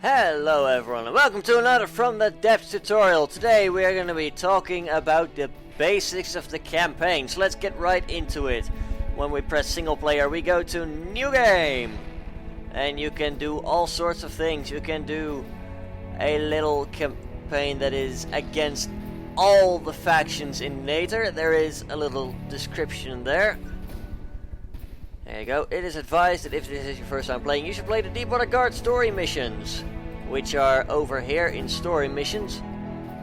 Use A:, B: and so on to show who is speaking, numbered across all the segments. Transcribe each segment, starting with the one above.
A: Hello everyone and welcome to another From the Depths tutorial. Today we are going to be talking about the basics of the campaign. So let's get right into it. When we press single player we go to new game. And you can do all sorts of things. You can do a little campaign that is against all the factions in Nether. There is a little description there. There you go. It is advised that if this is your first time playing, you should play the Deepwater Guard story missions, which are over here in story missions.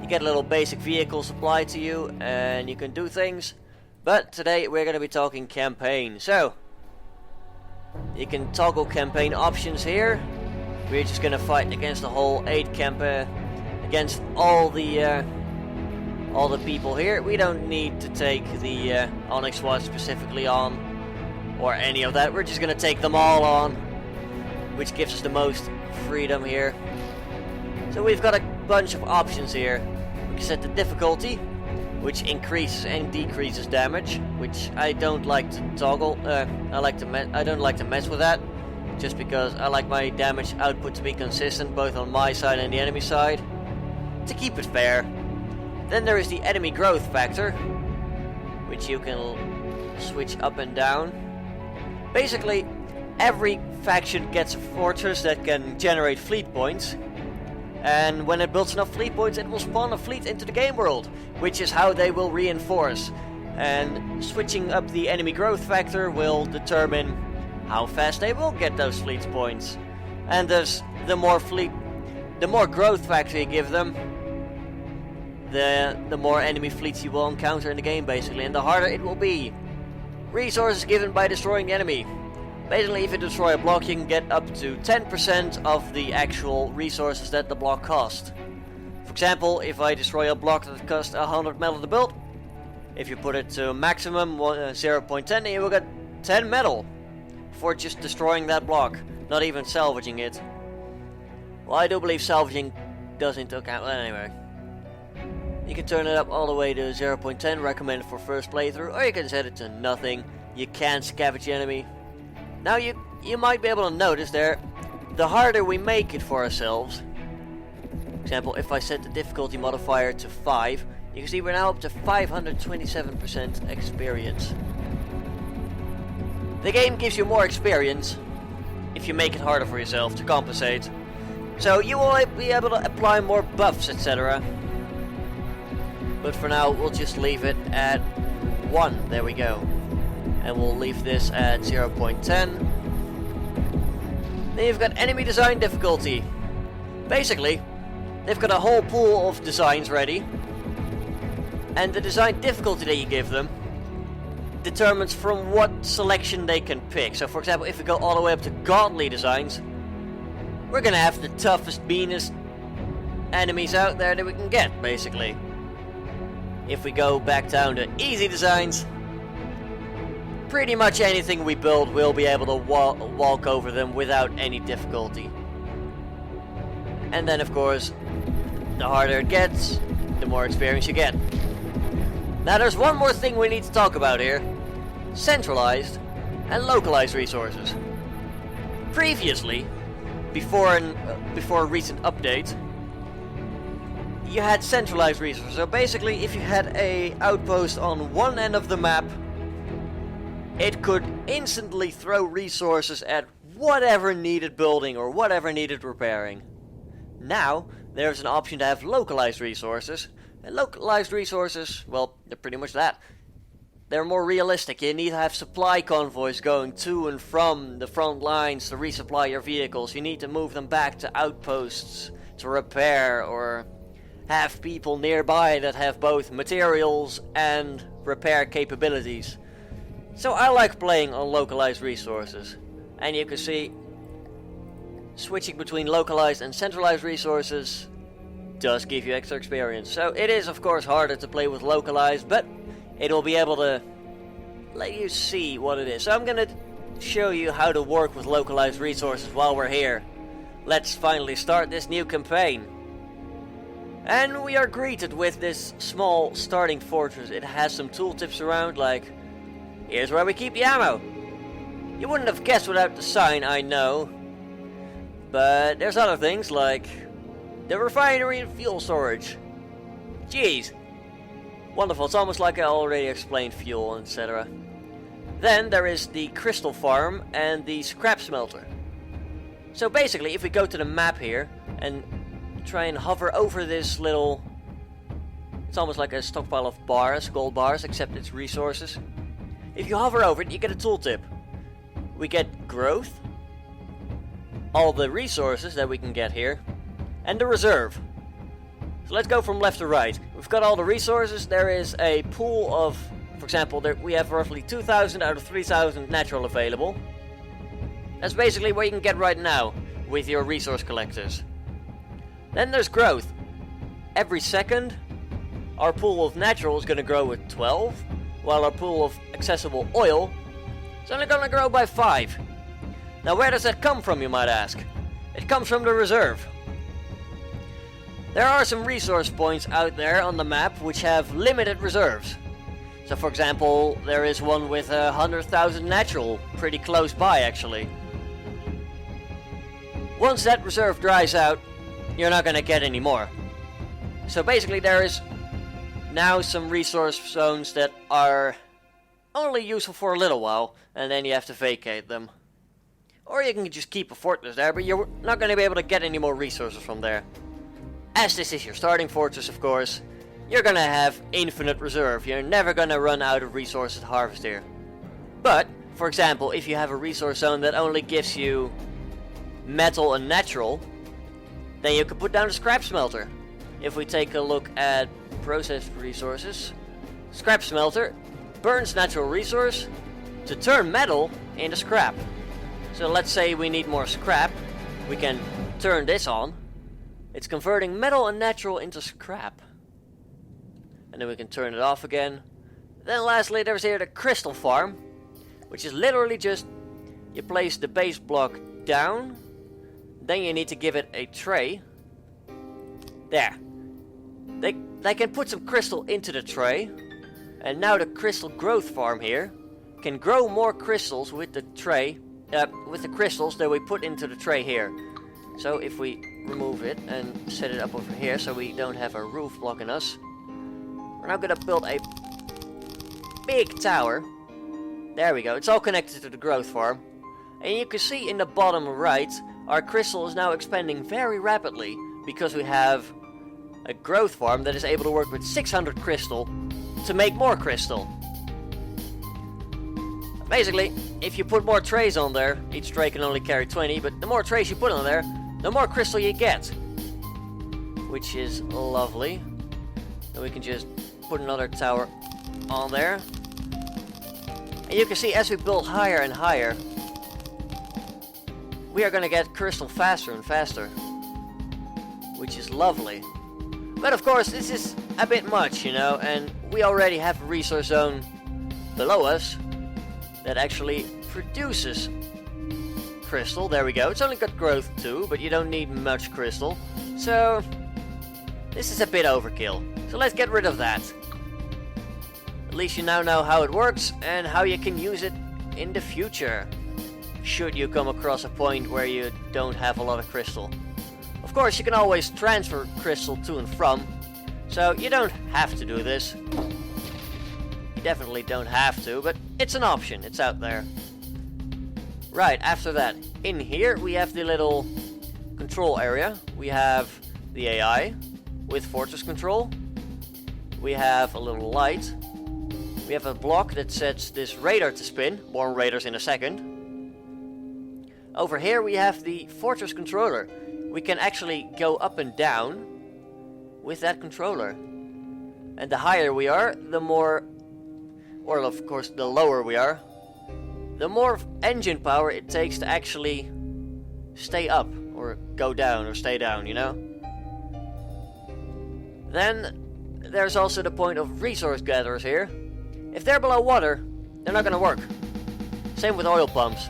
A: You get a little basic vehicle supplied to you, and you can do things. But today we're going to be talking campaign. So, you can toggle campaign options here. We're just going to fight against the whole 8 against all the people here. We don't need to take the Onyx Watch specifically on, or any of that. We're just gonna take them all on, which gives us the most freedom here. So we've got a bunch of options here. We can set the difficulty, which increases and decreases damage, which I don't like to toggle. I don't like to mess with that, just because I like my damage output to be consistent both on my side and the enemy side, to keep it fair. Then there is the enemy growth factor, which you can switch up and down. Basically, every faction gets a fortress that can generate fleet points, and when it builds enough fleet points it will spawn a fleet into the game world, which is how they will reinforce. And switching up the enemy growth factor will determine how fast they will get those fleet points. And thus, the more growth factor you give them, the more enemy fleets you will encounter in the game basically, and the harder it will be. Resources given by destroying the enemy. Basically, if you destroy a block, you can get up to 10% of the actual resources that the block cost. For example, if I destroy a block that costs 100 metal to build, if you put it to maximum 0.10, then you will get 10 metal for just destroying that block, not even salvaging it. Well, I do believe salvaging doesn't account. Well, anyway. You can turn it up all the way to 0.10, recommended for first playthrough, or you can set it to nothing. You can scavenge the enemy. Now you might be able to notice there, the harder we make it for ourselves. For example, if I set the difficulty modifier to 5, you can see we're now up to 527% experience. The game gives you more experience if you make it harder for yourself to compensate. So you will be able to apply more buffs, etc. But for now, we'll just leave it at 1. There we go. And we'll leave this at 0.10. Then you've got enemy design difficulty. Basically, they've got a whole pool of designs ready. And the design difficulty that you give them determines from what selection they can pick. So for example, if we go all the way up to godly designs, we're gonna have the toughest, meanest enemies out there that we can get, basically. If we go back down to easy designs, pretty much anything we build will be able to walk over them without any difficulty. And then of course, the harder it gets, the more experience you get. Now there's one more thing we need to talk about here. Centralized and localized resources. Previously, before a recent update, you had centralized resources. So basically, if you had a outpost on one end of the map, it could instantly throw resources at whatever needed building or whatever needed repairing. Now, there's an option to have localized resources. And localized resources, well, they're pretty much that. They're more realistic. You need to have supply convoys going to and from the front lines to resupply your vehicles. You need to move them back to outposts to repair, or have people nearby that have both materials and repair capabilities. So I like playing on localized resources. And you can see, switching between localized and centralized resources does give you extra experience. So it is of course harder to play with localized, but it will be able to let you see what it is. So I'm gonna show you how to work with localized resources while we're here. Let's finally start this new campaign. And we are greeted with this small starting fortress. It has some tooltips around, like, here's where we keep the ammo. You wouldn't have guessed without the sign, I know. But there's other things like the refinery and fuel storage. Jeez. Wonderful, it's almost like I already explained fuel, etc. Then there is the crystal farm and the scrap smelter. So basically, if we go to the map here and try and hover over this little... It's almost like a stockpile of bars, gold bars, except it's resources. If you hover over it, you get a tooltip. We get growth, all the resources that we can get here, and the reserve. So let's go from left to right. We've got all the resources. There is a pool of, for example, we have roughly 2,000 out of 3,000 natural available. That's basically what you can get right now with your resource collectors. Then there's growth. Every second, our pool of natural is going to grow with 12, while our pool of accessible oil is only going to grow by 5. Now where does that come from, you might ask? It comes from the reserve. There are some resource points out there on the map which have limited reserves. So for example, there is one with 100,000 natural, pretty close by actually. Once that reserve dries out, you're not going to get any more. So basically there is now some resource zones that are only useful for a little while, and then you have to vacate them. Or you can just keep a fortress there, but you're not going to be able to get any more resources from there. As this is your starting fortress, of course, you're going to have infinite reserve. You're never going to run out of resources to harvest here. But, for example, if you have a resource zone that only gives you metal and natural, then you can put down a scrap smelter. If we take a look at processed resources, scrap smelter burns natural resource to turn metal into scrap. So let's say we need more scrap, we can turn this on. It's converting metal and natural into scrap. And then we can turn it off again. Then lastly there's here the crystal farm, which is literally just you place the base block down, then you need to give it a tray. There. They can put some crystal into the tray, and now the crystal growth farm here can grow more crystals with the tray, with the crystals that we put into the tray here. So if we remove it and set it up over here so we don't have a roof blocking us, we're now gonna build a big tower. There we go, it's all connected to the growth farm. And you can see in the bottom right, our crystal is now expanding very rapidly because we have a growth farm that is able to work with 600 crystal to make more crystal. Basically, if you put more trays on there, each tray can only carry 20, but the more trays you put on there, the more crystal you get. Which is lovely. And we can just put another tower on there. And you can see as we build higher and higher, we are going to get crystal faster and faster. Which is lovely. But of course, this is a bit much, you know, and we already have a resource zone below us that actually produces crystal. There we go. It's only got growth too, but you don't need much crystal. So, this is a bit overkill. So let's get rid of that. At least you now know how it works and how you can use it in the future. Should you come across a point where you don't have a lot of crystal. Of course, you can always transfer crystal to and from, so you don't have to do this. You definitely don't have to, but it's an option, it's out there. Right, after that, in here we have the little control area. We have the AI with fortress control. We have a little light. We have a block that sets this radar to spin. More radars in a second. Over here we have the fortress controller. We can actually go up and down with that controller. And the higher we are, the more, or of course the lower we are, the more engine power it takes to actually stay up, or go down, or stay down, you know? Then there's also the point of resource gatherers here. If they're below water, they're not gonna work. Same with oil pumps.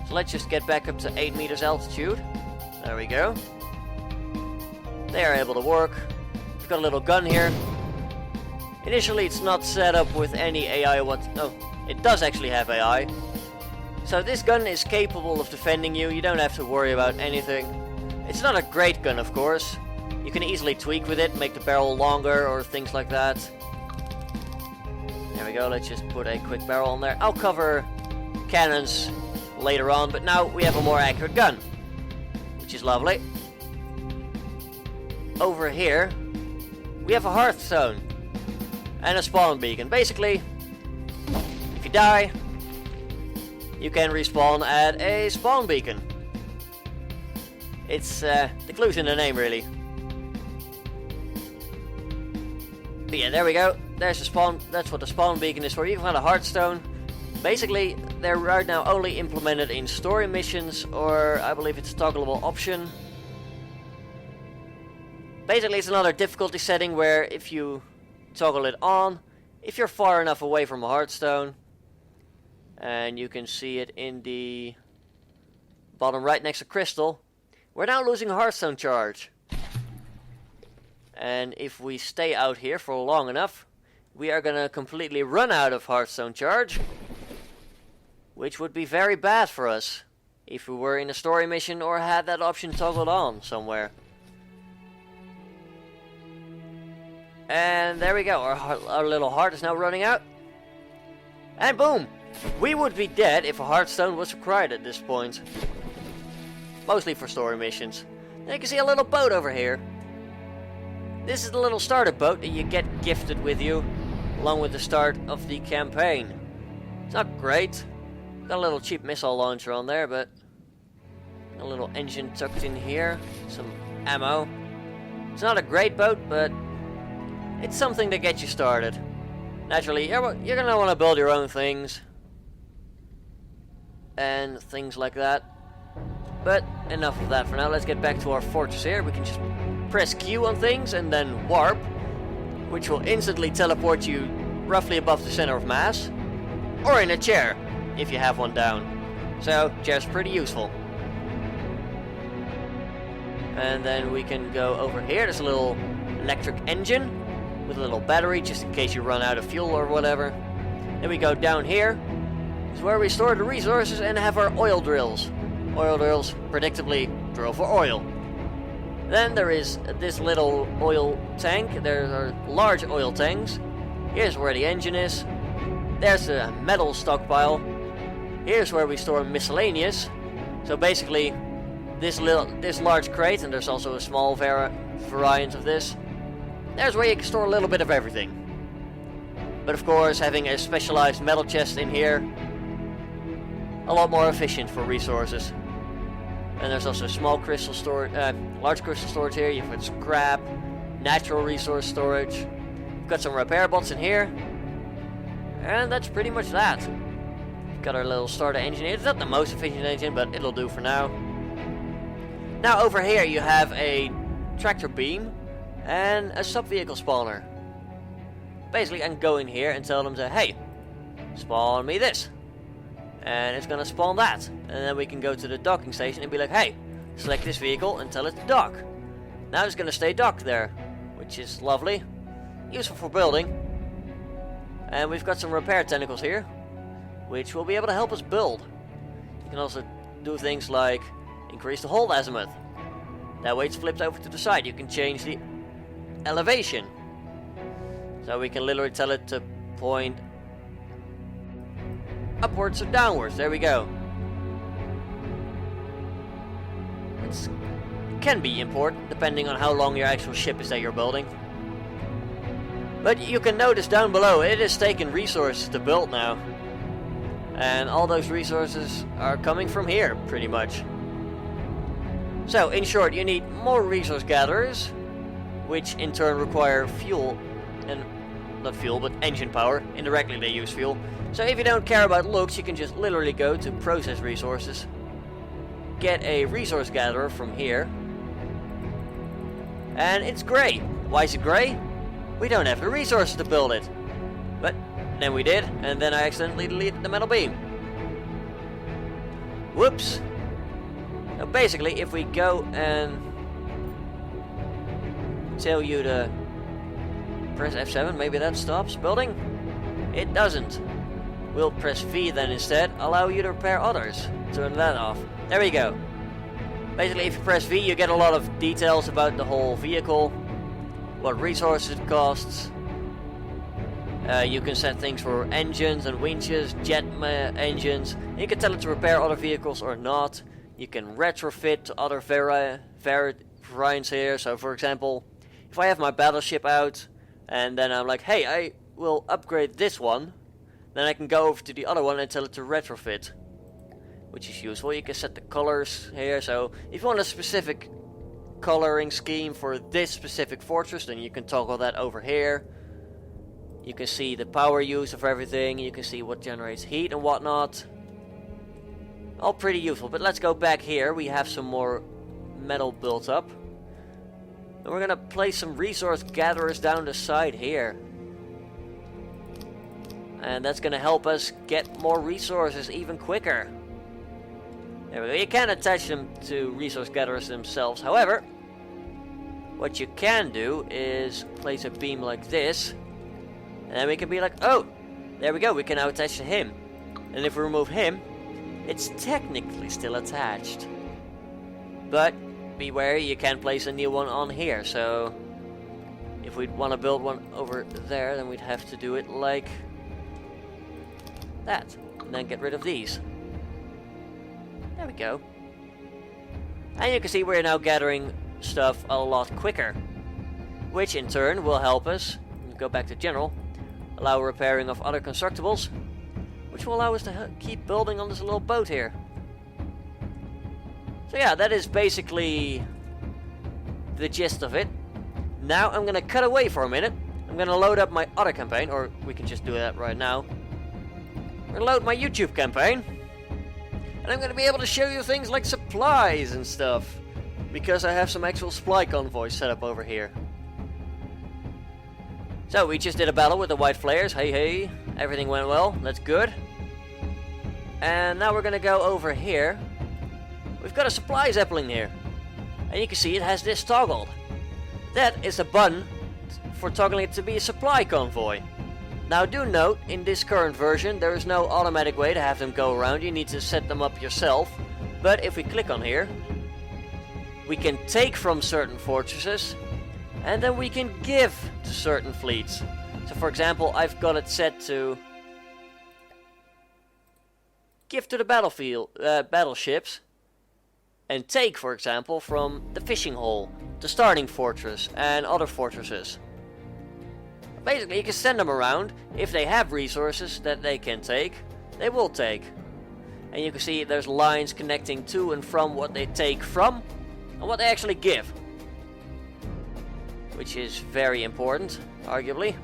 A: So let's just get back up to 8 meters altitude. There we go. They are able to work. We've got a little gun here. Initially it's not set up with any AI. Oh, it does actually have AI. So this gun is capable of defending you. You don't have to worry about anything. It's not a great gun, of course. You can easily tweak with it, make the barrel longer or things like that. There we go, let's just put a quick barrel on there. I'll cover cannons later on, but now we have a more accurate gun, which is lovely. Over here, we have a hearthstone and a spawn beacon. Basically, if you die, you can respawn at a spawn beacon. It's the clue's in the name, really. But yeah, there we go. There's the spawn. That's what the spawn beacon is for. You can find a hearthstone. Basically, they're right now only implemented in story missions, or I believe it's a toggleable option. Basically, it's another difficulty setting where if you toggle it on, if you're far enough away from a hearthstone, and you can see it in the bottom right next to crystal, we're now losing a hearthstone charge. And if we stay out here for long enough, we are gonna completely run out of hearthstone charge, which would be very bad for us if we were in a story mission or had that option toggled on somewhere. And there we go, our little heart is now running out. And boom! We would be dead if a hearthstone was required at this point. Mostly for story missions. Now you can see a little boat over here. This is the little starter boat that you get gifted with you along with the start of the campaign. It's not great. Got a little cheap missile launcher on there, but a little engine tucked in here. Some ammo. It's not a great boat, but it's something to get you started. Naturally, you're going to want to build your own things and things like that. But enough of that for now. Let's get back to our fortress here. We can just press Q on things and then warp, which will instantly teleport you roughly above the center of mass, or in a chair if you have one down. So chair's pretty useful. And then we can go over here. There's a little electric engine with a little battery just in case you run out of fuel or whatever. Then we go down here. Is where we store the resources and have our oil drills. Oil drills predictably drill for oil. Then there is this little oil tank. There are large oil tanks. Here's where the engine is. There's a metal stockpile. Here's where we store miscellaneous. So basically, this large crate, and there's also a small variant of this. There's where you can store a little bit of everything. But of course, having a specialized metal chest in here, a lot more efficient for resources. And there's also small crystal storage, large crystal storage here. You've got scrap, natural resource storage. We've got some repair bots in here. And that's pretty much that. We've got our little starter engine here. It's not the most efficient engine, but it'll do for now. Now over here you have a tractor beam and a sub-vehicle spawner. Basically I can go in here and tell them to, hey, spawn me this. And it's gonna spawn that. And then we can go to the docking station and be like, hey, select this vehicle and tell it to dock. Now it's gonna stay docked there, which is lovely. Useful for building. And we've got some repair tentacles here, which will be able to help us build. You can also do things like increase the hold azimuth. That way it's flipped over to the side. You can change the elevation. So we can literally tell it to point upwards or downwards. There we go. It can be important depending on how long your actual ship is that you're building. But you can notice down below it is taking resources to build now. And all those resources are coming from here, pretty much. So, in short, you need more resource gatherers, which in turn require fuel, and not fuel, but engine power. Indirectly they use fuel. So if you don't care about looks, you can just literally go to process resources, get a resource gatherer from here, and it's grey. Why is it grey? We don't have the resources to build it. But then we did, and then I accidentally deleted the metal beam. Whoops. Now basically, if we go and tell you to press F7, maybe that stops building? It doesn't. we'll press V then instead, allow you to repair others. Turn that off. There we go. Basically, if you press V, you get a lot of details about the whole vehicle, what resources it costs. You can set things for engines and winches, jet engines. You can tell it to repair other vehicles or not. You can retrofit to other variants here. So, for example, if I have my battleship out, and then I'm like, hey, I will upgrade this one, then I can go over to the other one and tell it to retrofit, which is useful. You can set the colors here, so if you want a specific coloring scheme for this specific fortress, then you can toggle that over here. You can see the power use of everything, you can see what generates heat and whatnot. All pretty useful, but let's go back here. We have some more metal built up. And we're gonna place some resource gatherers down the side here. And that's gonna help us get more resources even quicker. There we go. You can attach them to resource gatherers themselves. However, what you can do is place a beam like this. And then we can be like, oh, there we go. We can now attach to him. And if we remove him, it's technically still attached. But beware, you can place a new one on here. So if we'd want to build one over there, then we'd have to do it like that. And then get rid of these. There we go. And you can see we're now gathering stuff a lot quicker, which in turn will help us go back to general, allow repairing of other constructibles, which will allow us to keep building on this little boat here. So yeah, that is basically the gist of it. Now I'm gonna cut away for a minute. I'm gonna load up my other campaign, or we can just do that right now. I'm gonna load my YouTube campaign, and I'm gonna be able to show you things like supplies and stuff, because I have some actual supply convoys set up over here. So we just did a battle with the white flares. Hey, everything went well. That's good. And now we're gonna go over here. We've got a supply zeppelin here, and you can see it has this toggled. That is a button for toggling it to be a supply convoy. Now do note, in this current version there is no automatic way to have them go around. You need to set them up yourself. But if we click on here, we can take from certain fortresses, and then we can give to certain fleets. So for example, I've got it set to give to the battleships, and take, for example, from the fishing hole, the starting fortress, and other fortresses. Basically, you can send them around. If they have resources that they can take, they will take. And you can see there's lines connecting to and from what they take from, and what they actually give. Which is very important, arguably.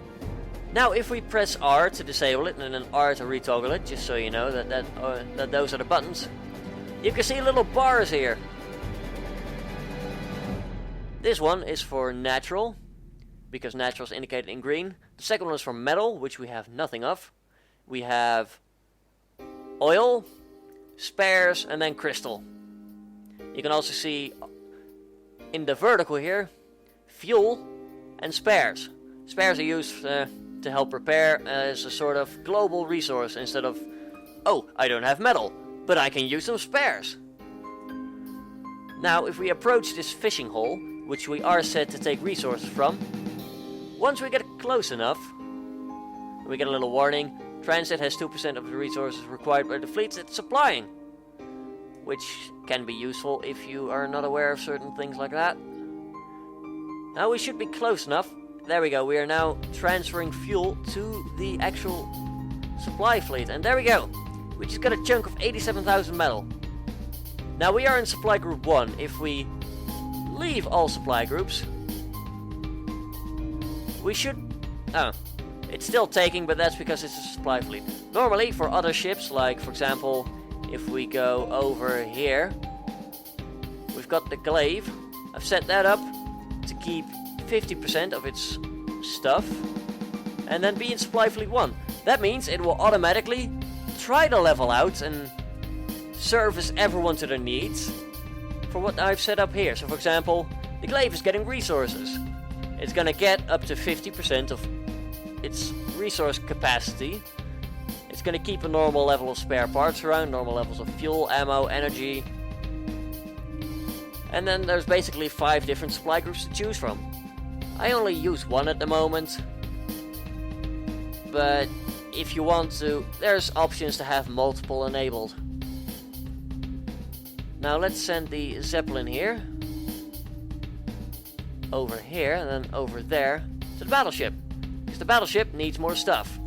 A: Now, if we press R to disable it, and then R to retoggle it, just so you know that those are the buttons, you can see little bars here. This one is for natural, because natural is indicated in green. The second one is for metal, which we have nothing of. We have oil, spares, and then crystal. You can also see in the vertical here, fuel and spares. Spares are used to help repair as a sort of global resource instead of, oh, I don't have metal, but I can use some spares. Now, if we approach this fishing hole, which we are set to take resources from, once we get close enough, we get a little warning. Transit has 2% of the resources required by the fleets it's supplying, which can be useful if you are not aware of certain things like that. Now we should be close enough. There we go, we are now transferring fuel to the actual supply fleet, and there we go. We just got a chunk of 87,000 metal. Now we are in supply group 1. If we leave all supply groups, we should... oh, it's still taking, but that's because it's a supply fleet. Normally, for other ships, like for example, if we go over here, we've got the glaive. I've set that up to keep 50% of its stuff, and then be in supply fleet 1. That means it will automatically try to level out and service everyone to their needs for what I've set up here. So for example, the glaive is getting resources. It's gonna get up to 50% of its resource capacity. It's going to keep a normal level of spare parts around, normal levels of fuel, ammo, energy. And then there's basically 5 different supply groups to choose from. I only use one at the moment, but if you want to, there's options to have multiple enabled. Now let's send the Zeppelin here, over here, and then over there to the battleship, because the battleship needs more stuff.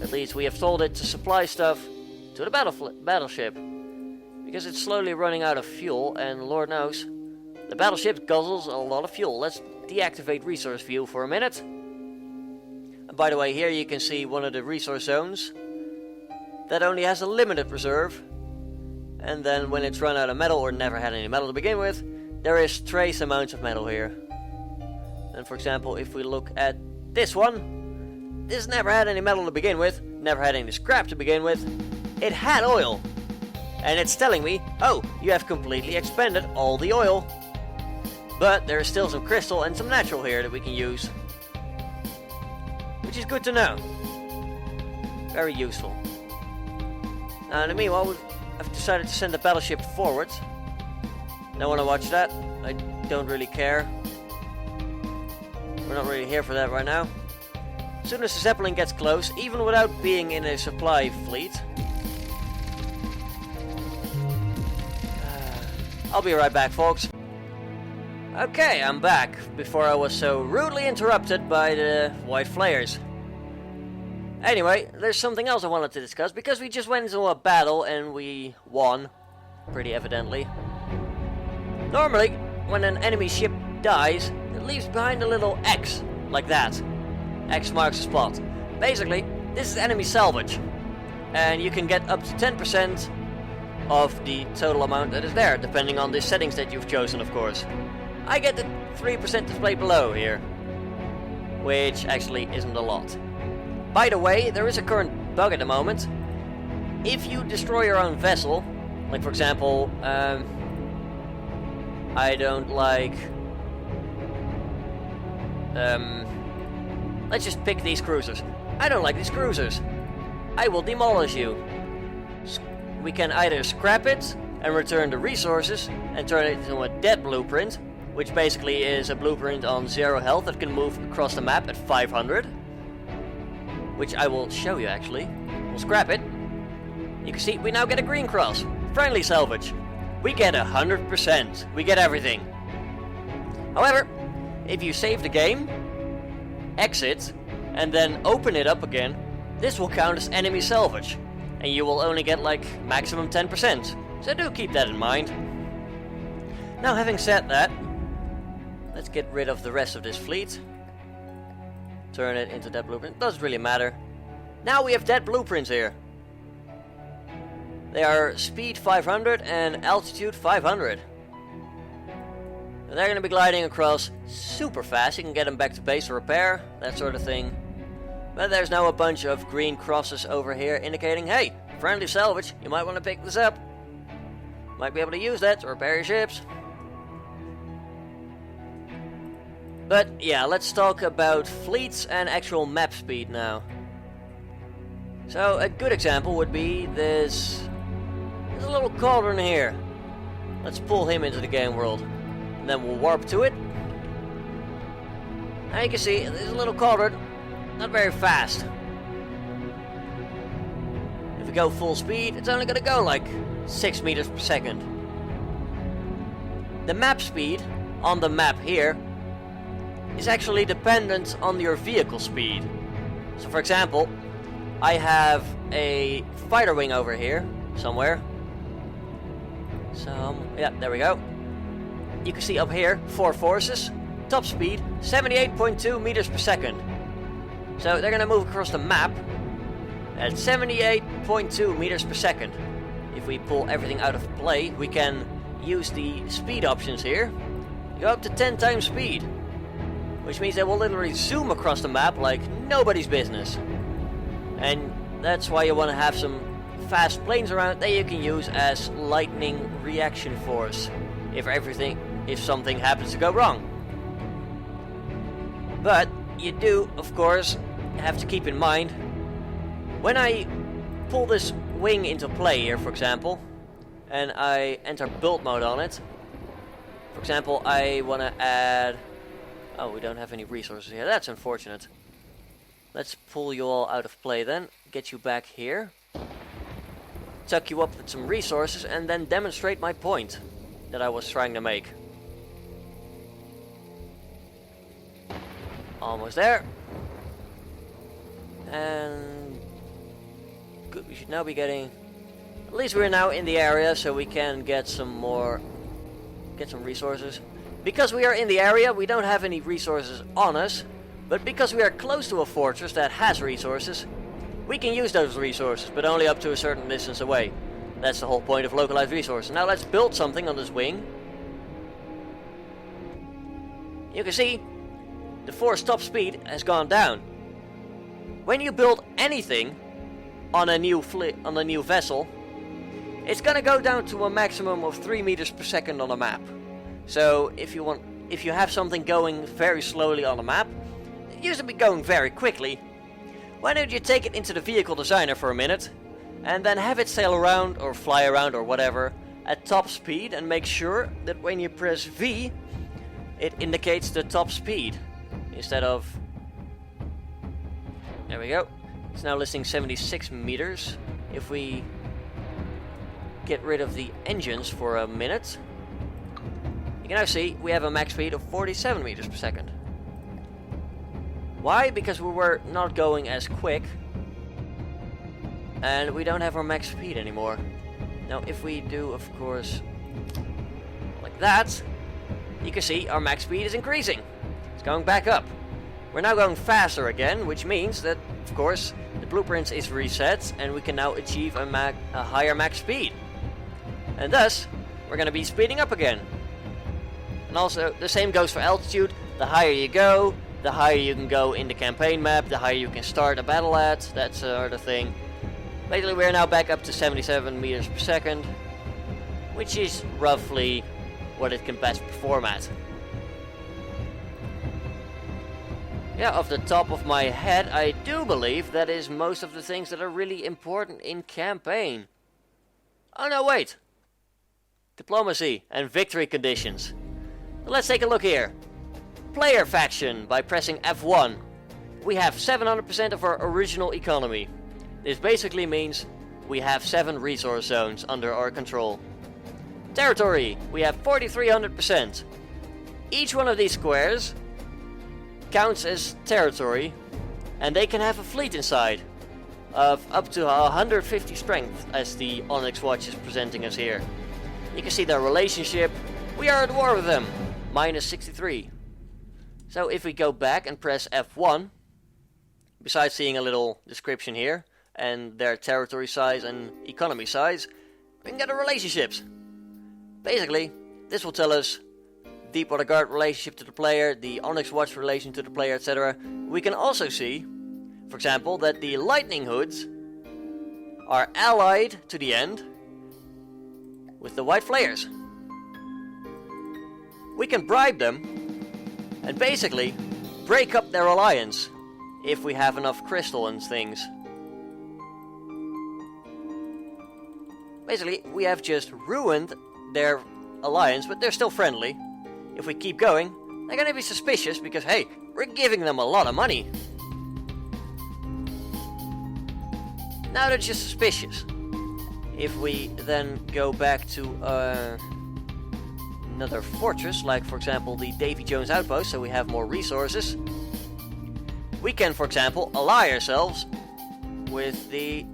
A: At least we have told it to supply stuff to the battleship, because it's slowly running out of fuel, and Lord knows, the battleship guzzles a lot of fuel. Let's deactivate resource view for a minute. And by the way, here you can see one of the resource zones that only has a limited reserve, and then when it's run out of metal or never had any metal to begin with, there is trace amounts of metal here. And for example, if we look at this one, this never had any metal to begin with, never had any scrap to begin with. It had oil, and it's telling me, oh, you have completely expended all the oil. But there is still some crystal and some natural here that we can use, which is good to know. Very useful. Now in the meanwhile, I've decided to send the battleship forwards. Don't want to watch that. I don't really care. We're not really here for that right now. As soon as the Zeppelin gets close, even without being in a supply fleet, I'll be right back, folks. Okay, I'm back, before I was so rudely interrupted by the white flares. Anyway, there's something else I wanted to discuss, because we just went into a battle and we won, pretty evidently. Normally, when an enemy ship dies, it leaves behind a little X, like that. X marks the spot. Basically, this is enemy salvage, and you can get up to 10% of the total amount that is there, depending on the settings that you've chosen, of course. I get the 3% displayed below here, which actually isn't a lot. By the way, there is a current bug at the moment. If you destroy your own vessel, like for example, I don't like... let's just pick these cruisers. I don't like these cruisers. I will demolish you. We can either scrap it and return the resources and turn it into a dead blueprint, which basically is a blueprint on 0 health that can move across the map at 500. Which I will show you actually. We'll scrap it. You can see we now get a green cross. Friendly salvage. We get 100%. We get everything. However, if you save the game, exit, and then open it up again, this will count as enemy salvage. And you will only get like maximum 10%. So do keep that in mind. Now having said that, let's get rid of the rest of this fleet. Turn it into dead blueprint. Doesn't really matter. Now we have dead blueprints here. They are speed 500 and altitude 500. And they're going to be gliding across super fast. You can get them back to base for repair, that sort of thing. But there's now a bunch of green crosses over here indicating, hey, friendly salvage, you might want to pick this up. Might be able to use that to repair your ships. But yeah, let's talk about fleets and actual map speed now. So a good example would be there's a little cauldron here. Let's pull him into the game world. And then we'll warp to it. Now you can see, there's a little cauldron. Not very fast. If we go full speed, it's only going to go like 6 meters per second. The map speed on the map here is actually dependent on your vehicle speed. So for example, I have a fighter wing over here somewhere. Yeah, there we go. You can see up here, 4 forces, top speed 78.2 meters per second. So they're gonna move across the map at 78.2 meters per second. If we pull everything out of play, we can use the speed options here. Go up to 10 times speed, which means they will literally zoom across the map like nobody's business. And that's why you want to have some fast planes around that you can use as lightning reaction force if something happens to go wrong. But you do, of course, have to keep in mind When I pull this wing into play here, for example, and I enter build mode on it, for example, I want to add... Oh, we don't have any resources here. That's unfortunate. Let's pull you all out of play then. Get you back here. Tuck you up with some resources and then demonstrate my point that I was trying to make. Almost there. And good, we should now be getting... At least we're now in the area so we can get some resources. Because we are in the area, we don't have any resources on us. But because we are close to a fortress that has resources, we can use those resources, but only up to a certain distance away. That's the whole point of localized resources. Now let's build something on this wing. You can see the force top speed has gone down. When you build anything on a new vessel, it's gonna go down to a maximum of 3 meters per second on a map. So if you have something going very slowly on a map, it used to be going very quickly. Why don't you take it into the vehicle designer for a minute and then have it sail around or fly around or whatever at top speed, and make sure that when you press V it indicates the top speed instead of... There we go. It's now listing 76 meters. If we get rid of the engines for a minute, you can now see we have a max speed of 47 meters per second. Why? Because we were not going as quick and we don't have our max speed anymore. Now if we do, of course, like that, you can see our max speed is increasing. It's going back up. We're now going faster again, which means that, of course, the blueprint is reset and we can now achieve a higher max speed. And thus, we're going to be speeding up again. And also, the same goes for altitude. The higher you go, the higher you can go in the campaign map, the higher you can start a battle at, that sort of thing. Basically, we're now back up to 77 meters per second, which is roughly what it can best perform at. Yeah, off the top of my head, I do believe that is most of the things that are really important in campaign. Oh no, wait! Diplomacy and victory conditions. Let's take a look here. Player faction, by pressing F1. We have 700% of our original economy. This basically means we have 7 resource zones under our control. Territory, we have 4,300%. Each one of these squares counts as territory, and they can have a fleet inside of up to 150 strength, as the Onyx Watch is presenting us here. You can see their relationship. We are at war with them, minus 63. So if we go back and press F1, besides seeing a little description here and their territory size and economy size, we can get the relationships. Basically, this will tell us Deepwater Guard relationship to the player, the Onyx Watch relation to the player, etc. We can also see, for example, that the Lightning Hoods are allied to the end with the White Flayers. We can bribe them and basically break up their alliance if we have enough crystal and things. Basically, we have just ruined their alliance, but they're still friendly. If we keep going, they're gonna be suspicious because, hey, we're giving them a lot of money. Now they're just suspicious. If we then go back to another fortress, like for example the Davy Jones outpost, so we have more resources, we can, for example, ally ourselves with the...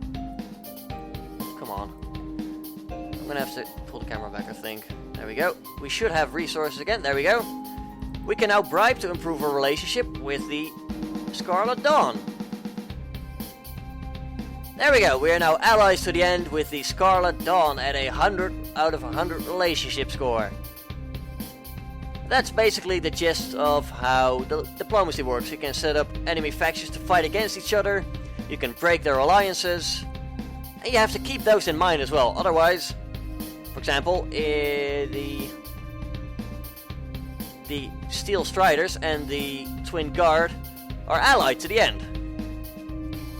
A: Come on. I'm gonna have to pull the camera back, I think. There we go. We should have resources again. There we go. We can now bribe to improve our relationship with the Scarlet Dawn. There we go. We are now allies to the end with the Scarlet Dawn at 100 out of 100 relationship score. That's basically the gist of how the diplomacy works. You can set up enemy factions to fight against each other. You can break their alliances. And you have to keep those in mind as well. Otherwise, for example, the Steel Striders and the Twin Guard are allied to the end.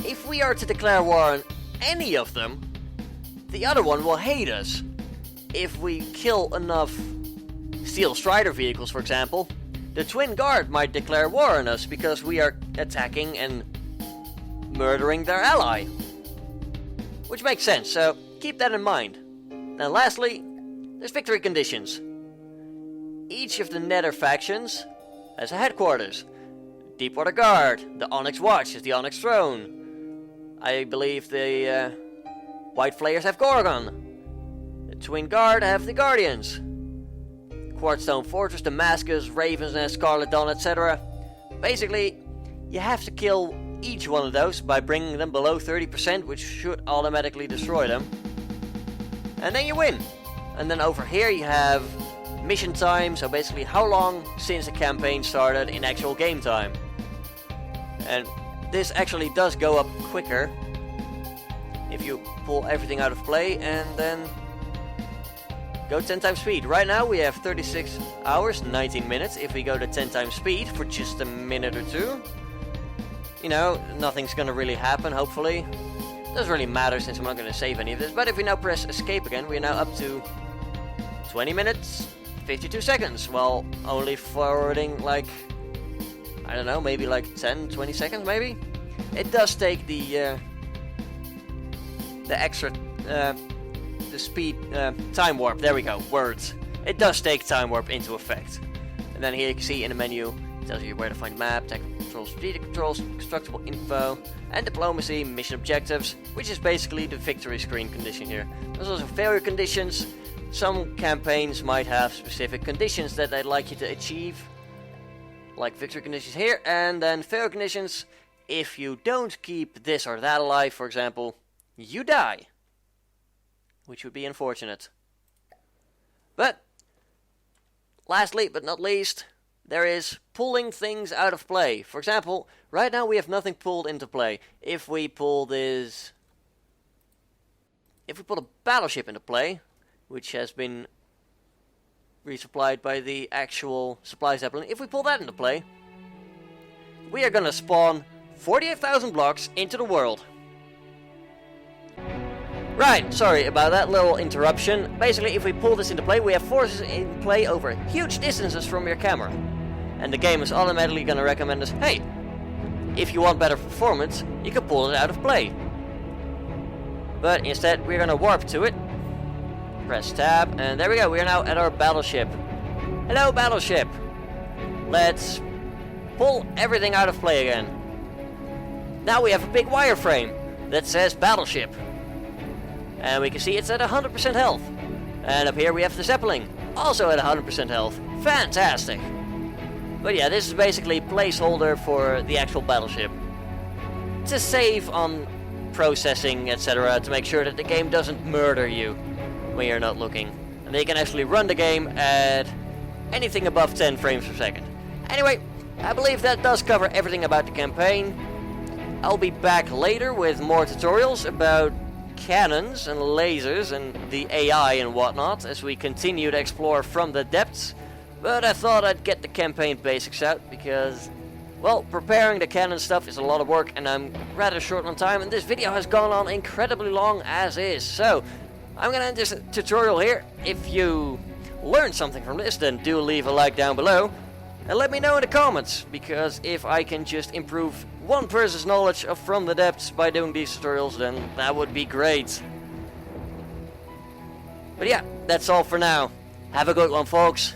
A: if we are to declare war on any of them, the other one will hate us. If we kill enough Steel Strider vehicles, for example, the Twin Guard might declare war on us because we are attacking and murdering their ally. Which makes sense, so keep that in mind. Now lastly, there's victory conditions. Each of the Nether factions has a headquarters. Deepwater Guard, the Onyx Watch is the Onyx Throne. I believe the White Flayers have Gorgon. The Twin Guard have the Guardians. Quartzstone Fortress, Damascus, Raven's Nest, Scarlet Dawn, etc. Basically, you have to kill each one of those by bringing them below 30%, which should automatically destroy them. And then you win. And then over here you have mission time, so basically how long since the campaign started in actual game time. And this actually does go up quicker if you pull everything out of play and then go 10 times speed. Right now we have 36 hours, 19 minutes. If we go to 10 times speed for just a minute or two, you know, nothing's gonna really happen, hopefully. Doesn't really matter since I'm not gonna save any of this. But if we now press escape again, we're now up to 20 minutes, 52 seconds. Well, only forwarding like, I don't know, maybe like 10, 20 seconds maybe? It does take the extra, the speed, time warp, there we go, words. It does take time warp into effect. And then here you can see in the menu, it tells you where to find map, tactical controls, strategic controls, constructible info, and diplomacy, mission objectives, which is basically the victory screen condition here. There's also failure conditions. Some campaigns might have specific conditions that they'd like you to achieve, like victory conditions here, and then failure conditions. If you don't keep this or that alive, for example, you die, which would be unfortunate. But lastly but not least, there is pulling things out of play. For example, right now we have nothing pulled into play. If we pull this, if we pull a battleship into play, which has been resupplied by the actual supply zeppelin, if we pull that into play, we are gonna spawn 48,000 blocks into the world. Right, sorry about that little interruption. Basically, if we pull this into play, we have forces in play over huge distances from your camera. And the game is automatically gonna recommend us, hey, if you want better performance, you can pull it out of play. But instead, we're gonna warp to it. Press tab, and there we go, we are now at our battleship. Hello, battleship! Let's pull everything out of play again. Now we have a big wireframe that says battleship. And we can see it's at 100% health. And up here we have the Zeppelin, also at 100% health. Fantastic! But yeah, this is basically a placeholder for the actual battleship. To save on processing, etc., to make sure that the game doesn't murder you when you're not looking. And they can actually run the game at anything above 10 frames per second. Anyway, I believe that does cover everything about the campaign. I'll be back later with more tutorials about cannons and lasers and the AI and whatnot as we continue to explore from the depths. But I thought I'd get the campaign basics out because, well, preparing the cannon stuff is a lot of work and I'm rather short on time, and this video has gone on incredibly long as is. So I'm gonna end this tutorial here. If you learned something from this, then do leave a like down below and let me know in the comments, because if I can just improve one person's knowledge of From the Depths by doing these tutorials, then that would be great. But yeah, that's all for now. Have a good one, folks.